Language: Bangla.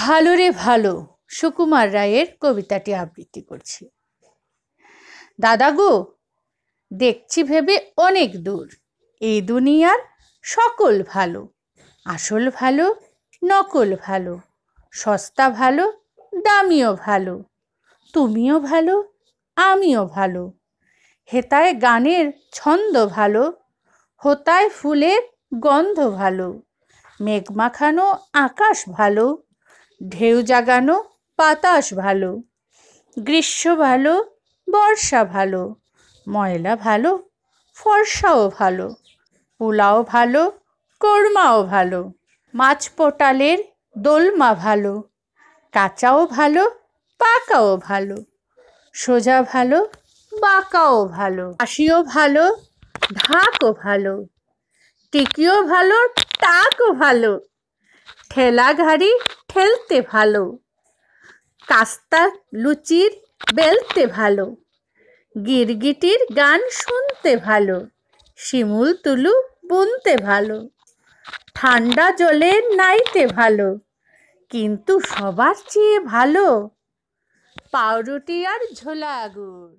ভালো রে ভালো সুকুমার রায়ের কবিতাটি আবৃত্তি করছি। দাদা গো, দেখছি ভেবে অনেক দূর, এই দুনিয়ার সকল ভালো। আসল ভালো, নকল ভালো, সস্তা ভালো, দামিও ভালো। তুমিও ভালো, আমিও ভালো। হেতায় গানের ছন্দ ভালো, হোতায় ফুলের গন্ধ ভালো। মেঘ মাখানো আকাশ ভালো, ঢেউ জাগানো বাতাস ভালো। গ্রীষ্ম ভালো, বর্ষা ভালো, ময়লা ভালো, ফর্সাও ভালো। পোলাও ভালো, কোরমাও ভালো। মাছ পোটালের দোলমা ভালো, কাঁচাও ভালো, পাকাও ভালো। সোজা ভালো, বাঁকাও ভালো। হাসিও ভালো, ঢাকও ভালো। টিকিও ভালো, টাকও ভালো। ঠেলা গাড়ি ঠেলতে ভালো, কাস্তা লুচির বেলতে ভালো। গিরগিটির গান শুনতে ভালো, শিমুল তুলু বুনতে ভালো। ঠান্ডা জলে নাইতে ভালো, কিন্তু সবার চেয়ে ভালো পাউরুটি আর ঝোলা গুড়।